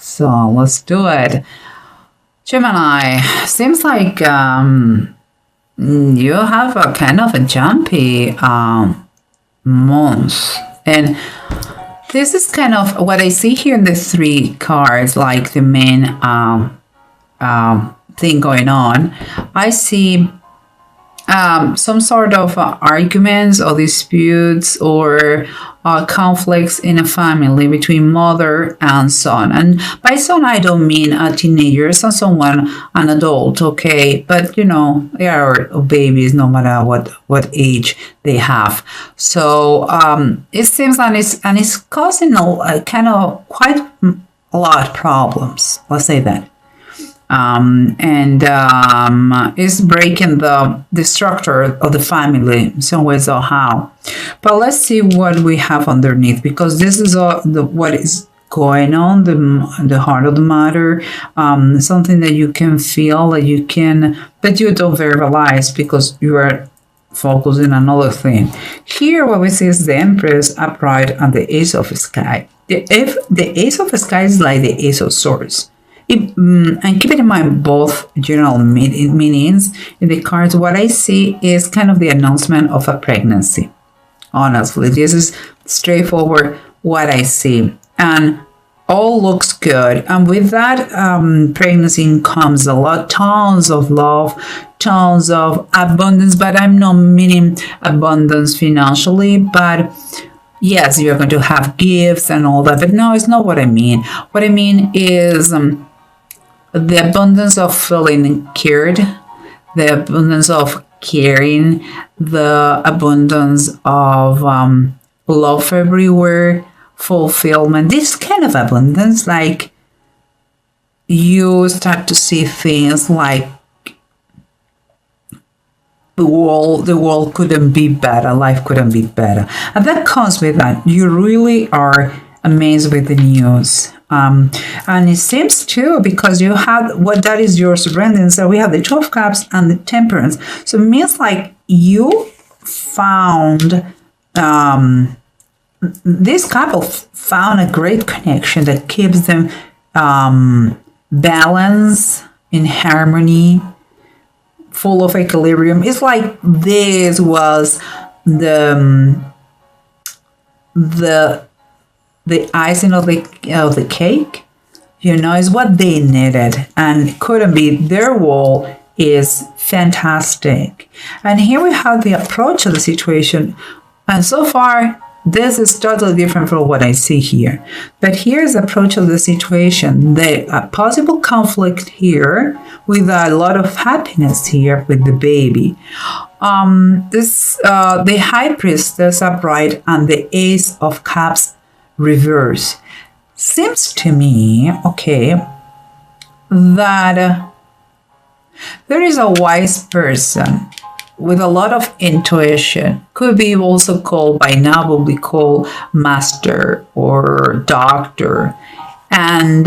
So let's do it. Gemini, seems like you have a kind of a jumpy month. And this is kind of what I see here in the three cards, like the main thing going on. I see some sort of arguments or disputes or conflicts in a family between mother and son. And by son, I don't mean a teenager, so someone, an adult, okay? But, they are babies no matter what age they have. So it seems and it's causing a kind of quite a lot of problems. Let's say that. Is breaking the structure of the family in some ways or how. But let's see what we have underneath, because this is what is going on, the heart of the matter, something that you can feel, but you don't verbalize because you are focusing on another thing. Here what we see is the Empress upright and the Ace of Sky. The Ace of Sky is like the Ace of Swords. And keep in mind both general meanings in the cards. What I see is kind of the announcement of a pregnancy. Honestly, this is straightforward what I see. And all looks good. And with that pregnancy comes tons of love, tons of abundance. But I'm not meaning abundance financially, but yes, you're going to have gifts and all that. But no, it's not what I mean. What I mean is the abundance of feeling cared, the abundance of caring, the abundance of love everywhere, fulfillment. This kind of abundance, like you start to see things like the world couldn't be better, life couldn't be better. And that comes with that. You really are amazed with the news. And it seems too, because you have what that is your surrender. So we have the 12 Cups and the Temperance. So it means like you found, this couple found a great connection that keeps them balanced, in harmony, full of equilibrium. It's like this was the icing of the cake, is what they needed, and couldn't be. Their wall is fantastic. And here we have the approach of the situation, and so far this is totally different from what I see here. But here's the approach of the situation. The possible conflict here with a lot of happiness here with the baby. The High Priestess upright and the Ace of Cups reverse. Seems to me, okay, that there is a wise person with a lot of intuition. Could be also called, by now will be called master or doctor. And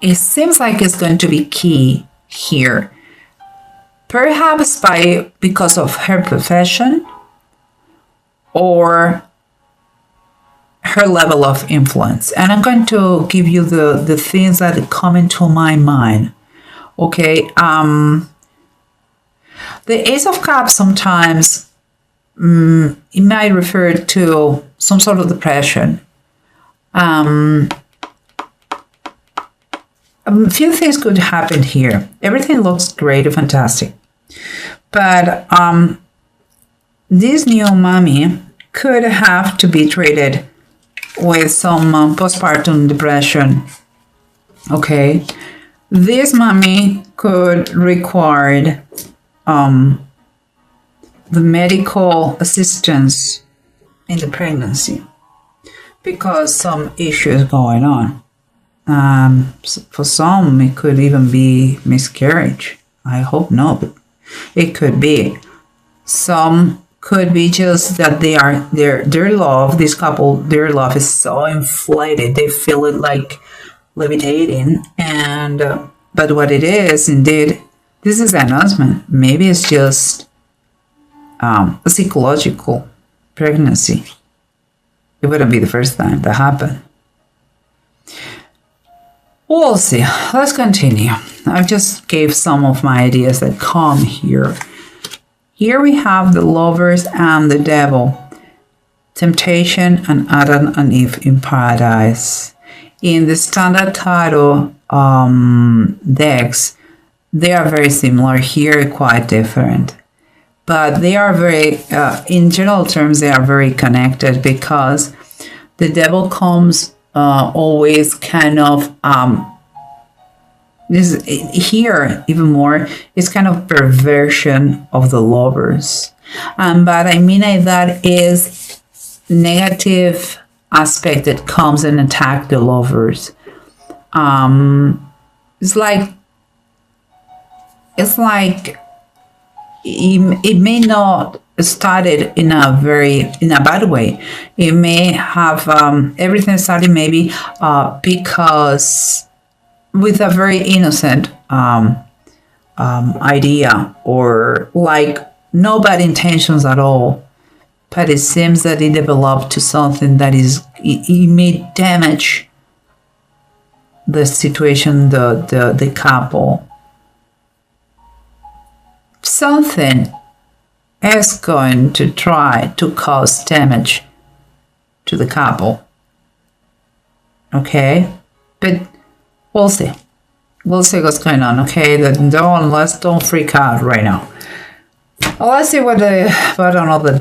it seems like it's going to be key here. Perhaps because of her profession or her level of influence. And I'm going to give you the things that come into my mind. Okay. The Ace of Cups sometimes it might refer to some sort of depression. A few things could happen here. Everything looks great and fantastic. But this new mommy could have to be treated with some postpartum depression. Okay. This mommy could require the medical assistance in the pregnancy because some issues going on. For some, it could even be miscarriage. I hope not, but it could be. Some could be just that they are their love. This couple, their love is so inflated. They feel it like levitating. And but what it is, indeed, this is an announcement. Maybe it's just a psychological pregnancy. It wouldn't be the first time that happened. We'll see. Let's continue. I just gave some of my ideas that come here. Here we have the lovers and the devil. Temptation and Adam and Eve in paradise. In the standard tarot decks, they are very similar. Here, quite different. But they are very, in general terms, they are very connected because the devil comes always kind of, this here even more, is kind of perversion of the lovers. But I mean that is negative aspect that comes and attack the lovers. It's like it may not started in a bad way. It may have everything started maybe because with a very innocent idea, or like no bad intentions at all, but it seems that it developed to something that it may damage the situation, the couple. Something is going to try to cause damage to the couple. Okay? But we'll see. We'll see what's going on, okay? Don't freak out right now. Well, let's see what the bottom of the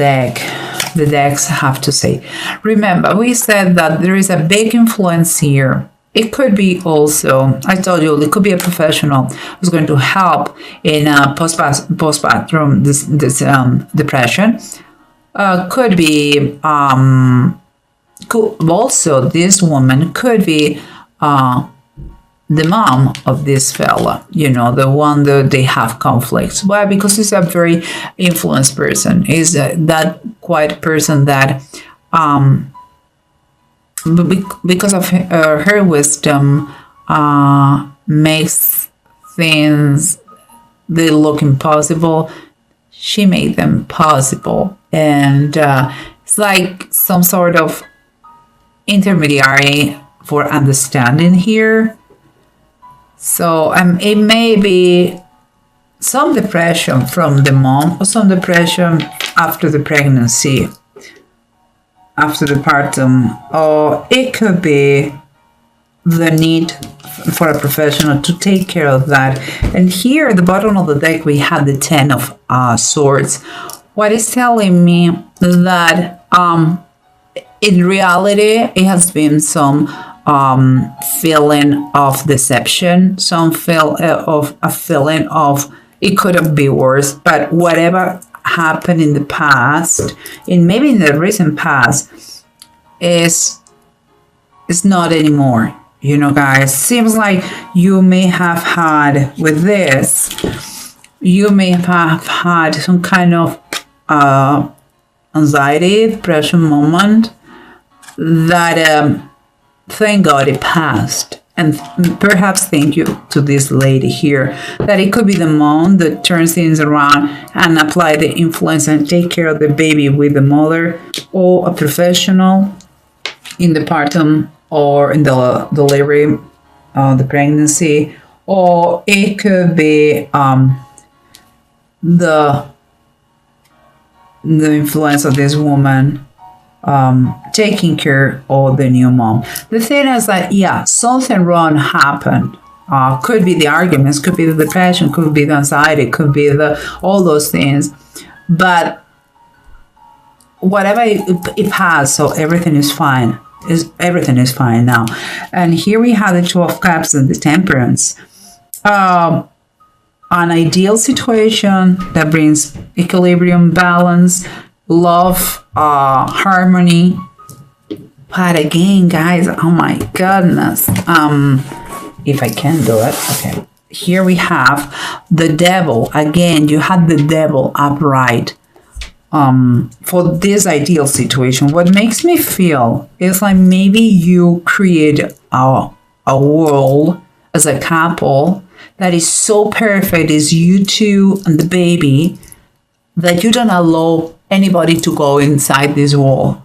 decks have to say. Remember, we said that there is a big influence here. It could be also, I told you, it could be a professional who's going to help in postpartum this depression. Could be also this woman could be the mom of this fella, the one that they have conflicts. Why? Because he's a very influenced person. He's that quiet person that because of her wisdom, makes things they look impossible. She made them possible, and it's like some sort of intermediary for understanding here. So it may be some depression from the mom, or some depression after the pregnancy, after the partum, or it could be the need for a professional to take care of that. And here at the bottom of the deck we have the Ten of Swords. What is telling me that in reality it has been some feeling of deception, some feeling of it could have been worse, but whatever happened in the past, maybe in the recent past, is not anymore. Guys, seems like you may have had with this, you may have had some kind of anxiety, depression moment that thank God it passed. And perhaps thank you to this lady here, that it could be the mom that turns things around and apply the influence and take care of the baby with the mother, or a professional in the partum or in the delivery, the pregnancy, or it could be the influence of this woman taking care of the new mom. The thing is that, something wrong happened. Could be the arguments, could be the depression, could be the anxiety, could be all those things. But whatever it passed, so everything is fine. Everything is fine now. And here we have the Two of Cups and the Temperance. An ideal situation that brings equilibrium, balance, love, harmony. But again, guys, oh my goodness, if I can do it, okay, here we have the devil. Again, you had the devil upright. For this ideal situation, what makes me feel is like maybe you create a world as a couple that is so perfect, is you two and the baby, that you don't allow anybody to go inside this wall,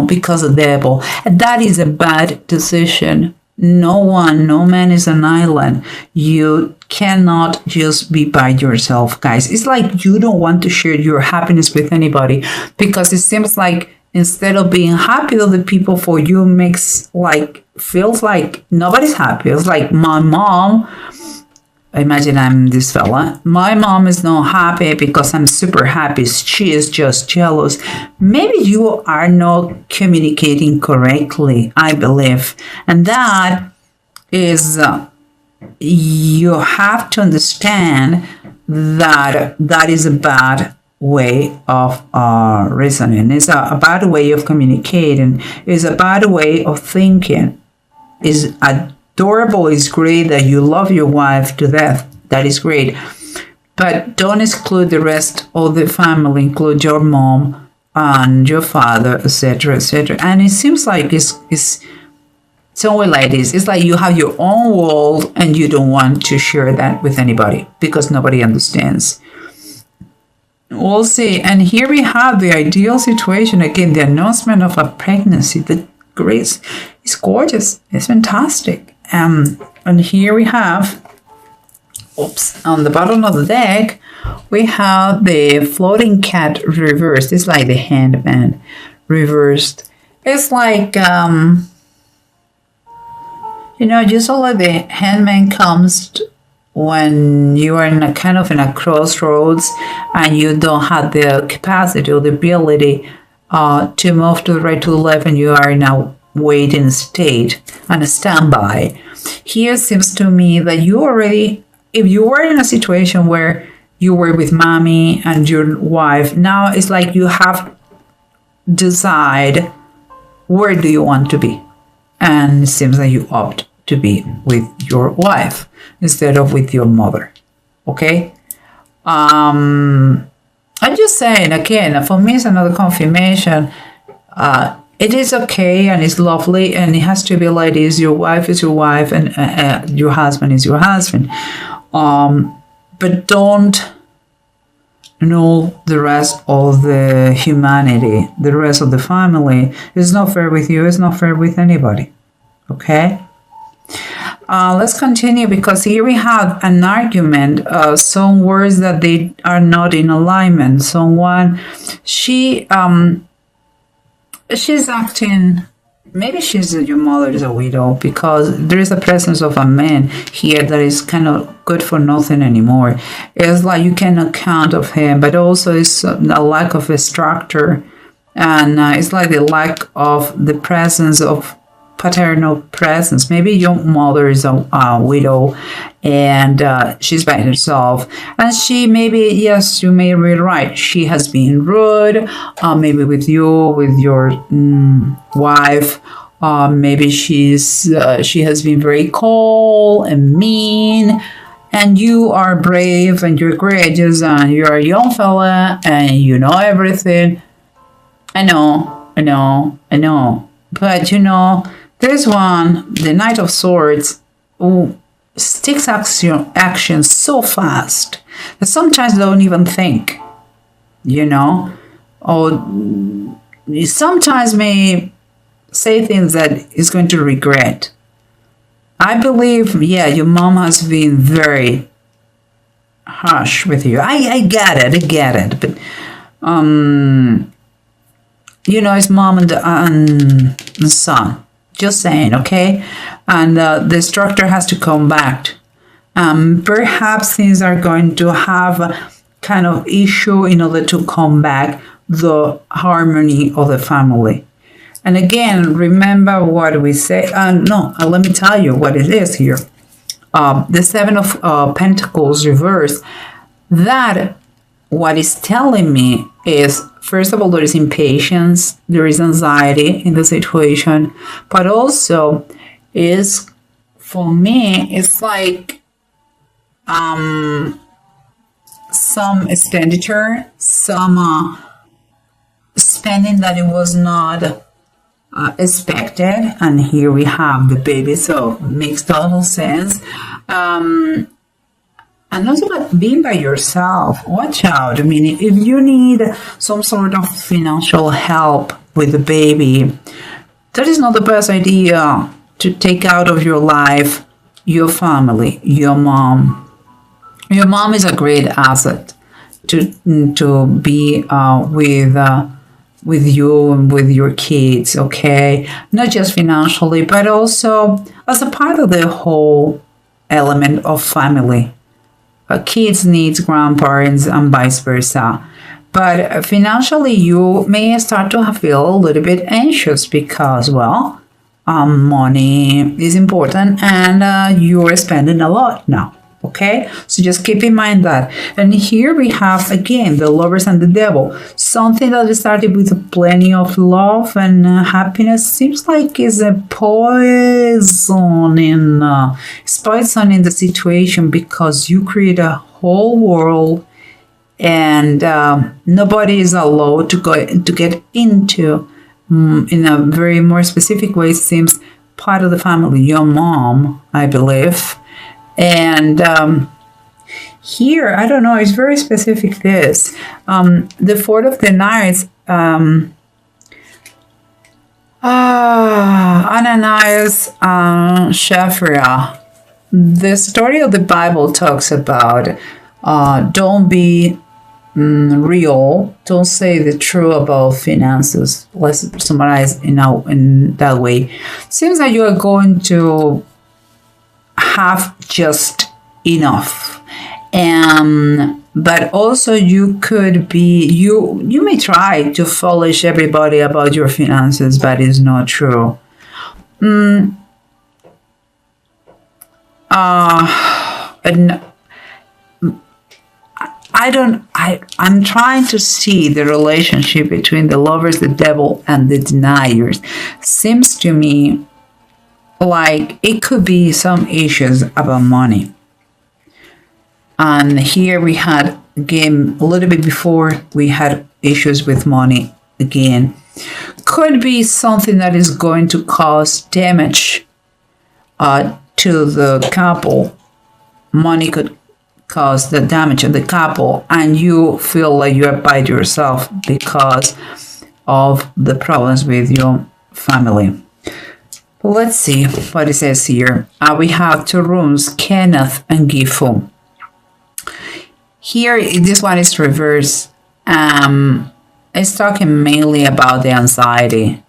because of the devil. And that is a bad decision. No one, no man is an island. You cannot just be by yourself, guys. It's like you don't want to share your happiness with anybody because it seems like instead of being happy, other people for you makes like feels like nobody's happy. It's like my mom. Imagine I'm this fella. My mom is not happy because I'm super happy. She is just jealous. Maybe you are not communicating correctly, I believe. And that is, you have to understand that that is a bad way of reasoning. It's a bad way of communicating. It's a bad way of thinking. It's adorable. It's great that you love your wife to death. That is great. But don't exclude the rest of the family, include your mom and your father, etc., etc. And it seems like it's always like this. It's like you have your own world and you don't want to share that with anybody because nobody understands. We'll see. And here we have the ideal situation. Again, the announcement of a pregnancy. The grace is gorgeous. It's fantastic. And here we have, on the bottom of the deck, we have the floating cat reversed. It's like the handman reversed. It's like, usually the handman comes when you are in a kind of in a crossroads and you don't have the capacity or the ability to move to the right, to the left, and you are in a waiting state and a standby. Here seems to me that you already, if you were in a situation where you were with mommy and your wife, now it's like you have decide where do you want to be, and it seems like you opt to be with your wife instead of with your mother. Okay. I'm just saying again, for me it's another confirmation. It is okay and it's lovely and it has to be like this. Your wife is your wife and your husband is your husband. But don't know the rest of the humanity, the rest of the family. It's not fair with you. It's not fair with anybody. Okay? Let's continue because here we have an argument. Some words that they are not in alignment. Someone, she's acting, maybe your mother is a widow because there is a presence of a man here that is kind of good for nothing anymore. It's like you cannot count of him, but also it's a lack of a structure, and it's like the lack of the presence of paternal presence. Maybe your mother is a widow and she's by herself, and she maybe, yes, you may be right, she has been rude, maybe with you, with your wife. Maybe she has been very cold and mean, and you are brave and you're courageous and you're a young fella and you know everything. I know, but there's one, the Knight of Swords, who takes action so fast that sometimes they don't even think, or sometimes may say things that is going to regret. I believe, your mom has been very harsh with you. I get it, but it's mom and son. Just saying, okay? And the structure has to come back. Perhaps things are going to have a kind of issue in order to come back the harmony of the family. And again, remember what we say. Let me tell you what it is here. The Seven of Pentacles reversed. That what is telling me is, first of all, there is impatience, there is anxiety in the situation, but also is, for me, it's like some expenditure, some spending that it was not expected, and here we have the baby, so it makes total sense. And also about being by yourself. Watch out. I mean, if you need some sort of financial help with the baby, that is not the best idea. to take out of your life your family, your mom. Your mom is a great asset to be with you and with your kids, okay? Not just financially, but also as a part of the whole element of family. Kids need grandparents and vice versa. But financially, you may start to feel a little bit anxious because, well, money is important and you're spending a lot now. Okay, so just keep in mind that. And here we have again the lovers and the devil. Something that started with plenty of love and happiness seems like is a poison it's poison in the situation, because you create a whole world and nobody is allowed to get into in a very more specific way. It seems part of the family, your mom, I believe. And here, I don't know, it's very specific this. The Fourth of the Knights, Ananias, Shaphrah. The story of the Bible talks about don't be real, don't say the truth about finances. Let's summarize in that way. Seems like you are going to have just enough, but also you could be you may try to foolish everybody about your finances, but it's not true. And I'm trying to see the relationship between the lovers, the devil, and the deniers. Seems to me like it could be some issues about money. And here we had, again, a little bit before, we had issues with money again. Could be something that is going to cause damage to the couple. Money could cause the damage in the couple, and you feel like you're by yourself because of the problems with your family. Let's see what it says here. We have two rooms, Kenneth and Gifu. Here, this one is reverse. It's talking mainly about the anxiety,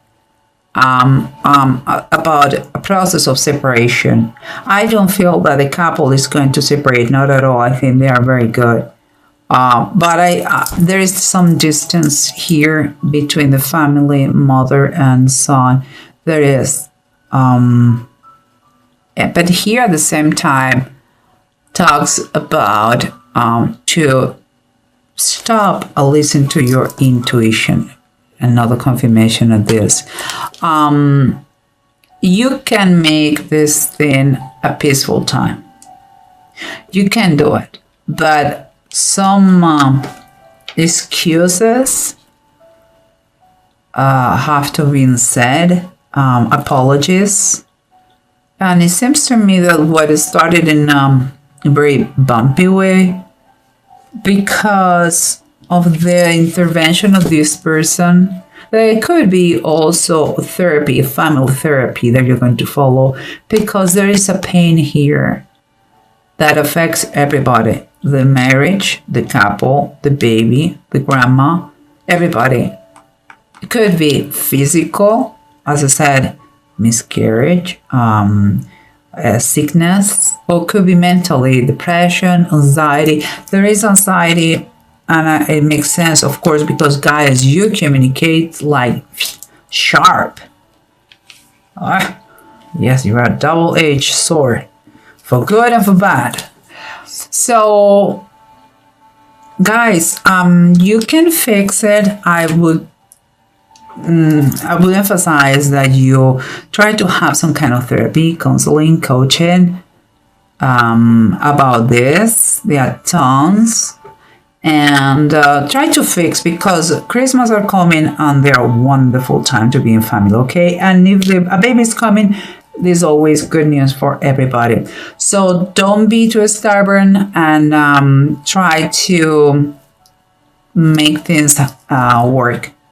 about a process of separation. I don't feel that the couple is going to separate, not at all. I think they are very good. But there is some distance here between the family, mother and son. There is. But here at the same time talks about to stop and listen to your intuition. Another confirmation of this. You can make this thing a peaceful time. You can do it, but some excuses have to be said. Apologies. And it seems to me that what started in a very bumpy way, because of the intervention of this person, there could be also therapy, family therapy that you're going to follow, because there is a pain here that affects everybody. The marriage, the couple, the baby, the grandma, everybody. It could be physical, as I said, miscarriage, sickness, or could be mentally, depression, anxiety. There is anxiety, and it makes sense, of course, because guys, you communicate like sharp. Yes, you are a double-edged sword, for good and for bad. So, guys, you can fix it. I would emphasize that you try to have some kind of therapy, counseling, coaching about this. There are tons. And try to fix, because Christmas are coming and they're a wonderful time to be in family, okay? And if a baby is coming, there's always good news for everybody. So don't be too stubborn, and try to make things work.